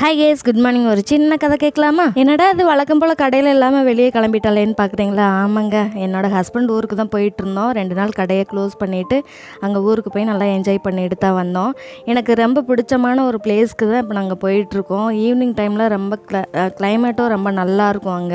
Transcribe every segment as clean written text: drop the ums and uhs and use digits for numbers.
Hi guys, good morning. ஒரு சின்ன கதை கேட்கலாமா? என்னடா அது வழக்கம் போல் கடையில் இல்லாமல் வெளியே கிளம்பிட்டாலேன்னு பார்க்குறீங்களா? ஆமாங்க, என்னோடய ஹஸ்பண்ட் ஊருக்கு தான் போயிட்டு இருந்தோம். 2 நாள் கடையை க்ளோஸ் பண்ணிவிட்டு அங்கே ஊருக்கு போய் நல்லா என்ஜாய் பண்ணிட்டு தான் வந்தோம். எனக்கு ரொம்ப பிடிச்சமான ஒரு பிளேஸ்க்கு தான் இப்போ நாங்கள் போயிட்டுருக்கோம். ஈவினிங் டைமில் ரொம்ப கிளைமேட்டும் ரொம்ப நல்லாயிருக்கும்.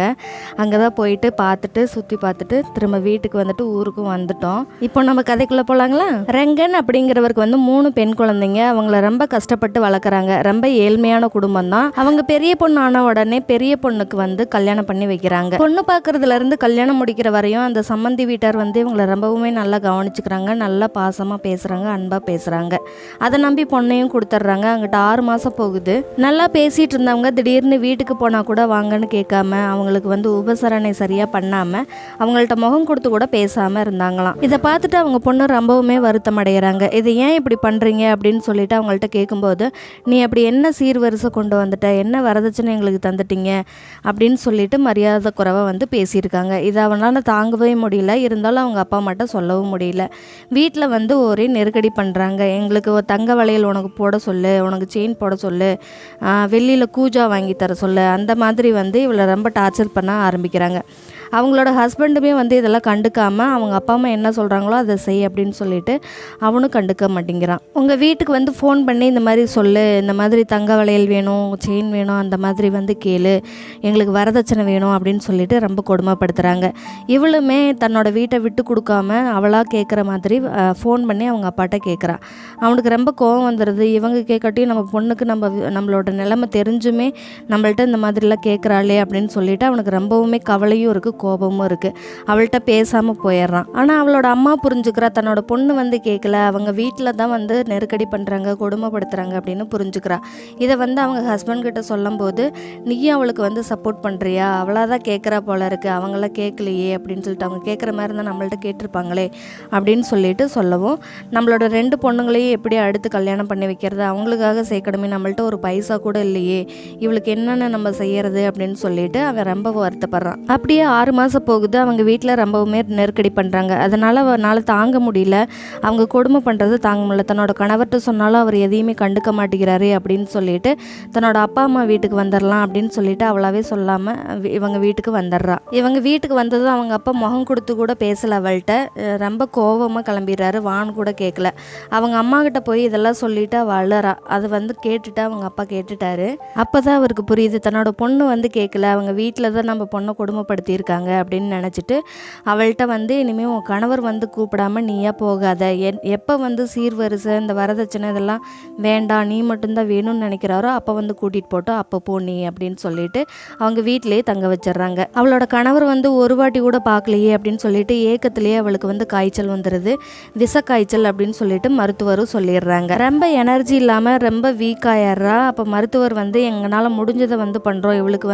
அங்கே தான் போயிட்டு பார்த்துட்டு சுற்றி பார்த்துட்டு திரும்ப வீட்டுக்கு வந்துட்டு ஊருக்கும் வந்துட்டோம். இப்போ நம்ம கதைக்குள்ளே போகலாங்களா? ரெங்கன் அப்படிங்கிறவருக்கு 3 பெண் குழந்தைங்க. அவங்கள ரொம்ப கஷ்டப்பட்டு வளர்க்குறாங்க. ரொம்ப ஏழ்மையான குடும்பம் தான். அவங்க பெரிய பொண்ணு ஆன உடனே பெரிய பொண்ணுக்கு கல்யாணம் பண்ணி வைக்கிறாங்க. பொண்ணு பார்க்கறதுல இருந்து கல்யாணம் முடிக்கிற வரையும் அந்த சம்மந்தி வீட்டார் இவங்களை ரொம்பவுமே நல்லா கவனிச்சுக்கிறாங்க. நல்லா பாசமா பேசுறாங்க, அன்பா பேசுறாங்க. அதை நம்பி பொண்ணையும் கொடுத்துட்றாங்க. அங்கிட்ட 6 மாசம் போகுது. நல்லா பேசிட்டு இருந்தவங்க திடீர்னு வீட்டுக்கு போனா கூட வாங்கன்னு கேட்காம, அவங்களுக்கு உபசரணை சரியா பண்ணாம, அவங்கள்ட்ட முகம் கொடுத்து கூட பேசாம இருந்தாங்களாம். இதை பார்த்துட்டு அவங்க பொண்ணு ரொம்பவுமே வருத்தம் அடைகிறாங்க. இதை ஏன் இப்படி பண்றீங்க அப்படின்னு சொல்லிட்டு அவங்கள்ட்ட கேட்கும்போது, நீ அப்படி என்ன சீர்வரிசை கொண்டு வந்துட்ட, என்ன வரதட்சணை எங்களுக்கு தந்துட்டீங்க அப்படின்னு சொல்லிட்டு மரியாதை குறைவாக பேசியிருக்காங்க. இதை அவனால் தாங்கவே முடியல. இருந்தாலும் அவங்க அப்பா மட்டும் சொல்லவும் முடியல. வீட்டில் ஒரே நெருக்கடி பண்ணுறாங்க. எங்களுக்கு தங்க வளையல் உனக்கு போட சொல்லு, உனக்கு செயின் போட சொல்லு, வெள்ளியில் கூஜா வாங்கி தர சொல்லு, அந்த மாதிரி இவளை ரொம்ப டார்ச்சர் பண்ண ஆரம்பிக்கிறாங்க. அவங்களோட ஹஸ்பண்டுமே இதெல்லாம் கண்டுக்காமல் அவங்க அப்பா அம்மா என்ன சொல்கிறாங்களோ அதை செய் அப்படின்னு சொல்லிட்டு அவனும் கண்டுக்க மாட்டேங்கிறான். உங்கள் வீட்டுக்கு ஃபோன் பண்ணி இந்த மாதிரி சொல்லு, இந்த மாதிரி தங்க வளையல் வேணும், செயின் வேணும், அந்த மாதிரி கேளு, எங்களுக்கு வரதட்சணை வேணும் அப்படின்னு சொல்லிட்டு ரொம்ப கொடுமைப்படுத்துகிறாங்க. இவளுமே தன்னோட வீட்டை விட்டு கொடுக்காம அவளாக கேட்குற மாதிரி ஃபோன் பண்ணி அவங்க அப்பாட்ட கேட்குறா. அவனுக்கு ரொம்ப கோவம் வந்துடுது. இவங்க கேட்கட்டையும் நம்ம பொண்ணுக்கு நம்மளோட நிலைமை தெரிஞ்சுமே நம்மள்ட்ட இந்த மாதிரிலாம் கேட்குறாளே அப்படின்னு சொல்லிட்டு அவனுக்கு ரொம்பவுமே கவலையும் இருக்குது, கோபமும் இருக்குது. அவள்கிட்ட பேசாமல் போயிடுறான். ஆனால் அவளோட அம்மா புரிஞ்சுக்கிறா. தன்னோட பொண்ணு கேட்கல, அவங்க வீட்டில் தான் நெருக்கடி பண்ணுறாங்க, கொடுமைப்படுத்துகிறாங்க அப்படின்னு புரிஞ்சுக்கிறா. இதை அவங்க ஹஸ்பண்ட் கிட்ட சொல்லும் போது, நீயும் அவளுக்கு சப்போர்ட் பண்ணுறியா, அவளாக தான் கேட்குறா போல இருக்குது, அவங்களாம் கேட்கலையே அப்படின்னு சொல்லிட்டு, அவங்க கேட்குற மாதிரி தான் நம்மள்ட்ட கேட்டிருப்பாங்களே அப்படின்னு சொல்லிட்டு சொல்லவும், நம்மளோட 2 பொண்ணுங்களையும் எப்படி அடுத்து கல்யாணம் பண்ணி வைக்கிறது, அவங்களுக்காக சேர்க்கணுமே, நம்மள்ட்ட ஒரு பைசா கூட இல்லையே, இவளுக்கு என்னென்ன நம்ம செய்யறது அப்படின்னு சொல்லிட்டு அவன் ரொம்ப வருத்தப்படுறான். அப்படியே 6 மாதம் போகுது. அவங்க வீட்டில் ரொம்பவுமே நெருக்கடி பண்ணுறாங்க. அதனால் அவனால் தாங்க முடியல. அவங்க கொடுமை பண்ணுறது தாங்க முடியல. தன்னோட கணவர்கிட்ட சொன்னாலும் அவர் எதையுமே கண்டுக்க மாட்டேங்கிறாரு அப்படின்னு சொல்லிட்டு தன்னோட அப்பா அம்மா வீட்டுக்கு வந்துடலாம் அப்படின்னு சொல்லிட்டு அவளாவே சொல்லாமல் இவங்க வீட்டுக்கு வந்துடுறா. இவங்க வீட்டுக்கு வந்ததும் அவங்க அப்பா முகம் கொடுத்து கூட பேசலை அவள்கிட்ட. ரொம்ப கோபமாக கிளம்பிடுறாரு. வான்னு கூட கேட்கல. அவங்க அம்மா கிட்ட போய் இதெல்லாம் சொல்லிட்டு அவள் அழறா. அது கேட்டுட்டு அவங்க அப்பா கேட்டுட்டாரு. அப்போ தான் அவருக்கு புரியுது, தன்னோட பொண்ணு கேட்கல, அவங்க வீட்டில் தான் நம்ம பொண்ணை கொடுமைப்படுத்தியிருக்காங்க அப்படின்னு நினச்சிட்டு அவள்கிட்ட இனிமேல் உன் கணவர் கூப்பிடாம நீயா போகாத, எப்போ சீர்வரிசை இந்த வரதட்சணை இதெல்லாம் வேண்டாம், நீ மட்டும்தான் வேணும்னு நினைக்கிறாரோ அப்போ கூட்டிகிட்டு போட்டோம், அப்போ போ நீ அப்படின்னு சொல்லிட்டு அவங்க வீட்டிலேயே தங்க வச்சிடுறாங்க. அவளோட கணவர் ஒரு வாட்டி கூட பார்க்கலையே அப்படின்னு சொல்லிட்டு ஏக்கத்திலேயே அவளுக்கு காய்ச்சல் வந்துடுது. விஷ காய்ச்சல் அப்படின்னு சொல்லிட்டு மருத்துவரும் சொல்லிடுறாங்க. ரொம்ப எனர்ஜி இல்லாமல் ரொம்ப வீக் ஆயிடுறா. அப்போ மருத்துவர் எங்களால் முடிஞ்சதை பண்ணுறோம், இவளுக்கு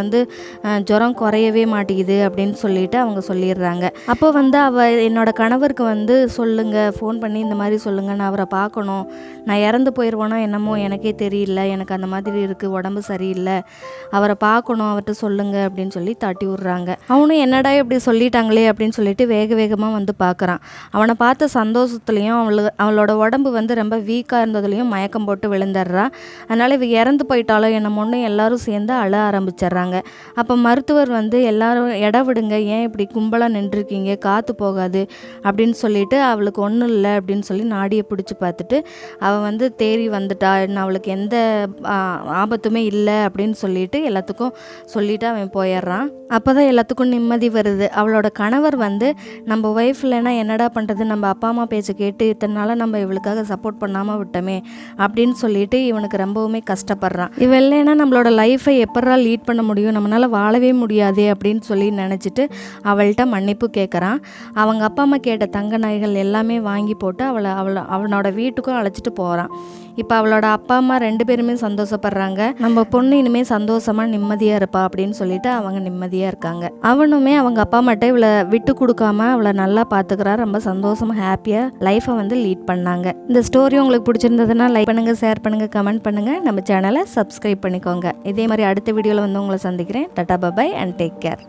ஜுரம் குறையவே மாட்டேங்குது அப்படின்னு சொல்லிட்டு அவங்க சொல்லிடுறாங்க. அப்போ அவள் என்னோட கணவருக்கு சொல்லுங்க, ஃபோன் பண்ணி இந்த மாதிரி சொல்லுங்க, நான் அவரை பார்க்கணும், நான் இறந்து போயிடுவேனோ என்னமோ எனக்கே தெரியல, எனக்கு அந்த மாதிரி இருக்குது, உடம்பு சரியில்லை, அவரை பார்க்கணும், அவர்கிட்ட சொல்லுங்க அப்படின்னு சொல்லி தட்டி விட்றாங்க. அவனும் என்னடா இப்படி சொல்லிட்டாங்களே அப்படின்னு சொல்லிட்டு வேக வேகமாக பார்க்குறான். அவனை பார்த்த சந்தோஷத்துலேயும் அவளோட உடம்பு ரொம்ப வீக்காக இருந்ததுலேயும் மயக்கம் போட்டு விழுந்துடுறா. அதனால் இவ இறந்து போயிட்டாலோ என்னமோன்னு எல்லாரும் சேர்ந்து அழ ஆரம்பிச்சிடுறாங்க. அப்போ மருத்துவர் எல்லாரும் இடம் விடுங்க, ஏன் இப்படி கும்பலாக நின்றுருக்கீங்க, காற்று போகாது அப்படின்னு சொல்லிட்டு அவளுக்கு ஒன்றும் இல்லை அப்படின்னு சொல்லி நாடியை பிடிச்சி பார்த்துட்டு அவள் தேறி வந்துட்டா, அவளுக்கு எந்த ஆபத்துமே இல்லை அப்படின்னு சொல்லிட்டு எல்லாத்துக்கும் சொல்லிட்டு அவன் போயிடுறான். அப்போ தான் எல்லாத்துக்கும் நிம்மதி வருது. அவளோட கணவர் நம்ம ஒய்ஃப் இல்லைன்னா என்னடா பண்ணுறது, நம்ம அப்பா அம்மா பேச்சை கேட்டு இத்தனை நாளாக நம்ம இவளுக்காக சப்போர்ட் பண்ணாமல் விட்டோமே அப்படின்னு சொல்லிட்டு இவனுக்கு ரொம்பவுமே கஷ்டப்படுறான். இவள் இல்லைன்னா நம்மளோட லைஃப்பை எப்படா லீட் பண்ண முடியும், நம்மளால் வாழவே முடியாது அப்படின்னு சொல்லி நினச்சிட்டு அவள்கிட்ட மன்னிப்பு கேட்குறான். அவங்க அப்பா அம்மா கேட்ட தங்க நகைகள் எல்லாமே வாங்கி போட்டு அவனோட வீட்டுக்கும் அழைச்சிட்டு போகிறான். இப்போ அவளோட அப்பா அம்மா 2 பேருமே சந்தோஷப்படுறாங்க. நம்ம பொண்ணு இனிமேல் சந்தோஷமாக நிம்மதியாக இருப்பா அப்படின்னு சொல்லிட்டு அவங்க நிம்மதியாக இருக்காங்க. அவனுமே அவங்க அப்பா அம்மாட்ட இவளை விட்டு கொடுக்காம அவளை நல்லா பார்த்துக்கிறா. ரொம்ப சந்தோஷமாக ஹாப்பியாக லைஃப்பை லீட் பண்ணாங்க. இந்த ஸ்டோரி உங்களுக்கு பிடிச்சிருந்ததுன்னா லைக் பண்ணுங்கள், ஷேர் பண்ணுங்கள், கமெண்ட் பண்ணுங்கள், நம்ம சேனலை சப்ஸ்கிரைப் பண்ணிக்கோங்க. இதே மாதிரி அடுத்த வீடியோவில் உங்களை சந்திக்கிறேன். Tata, bye and take care.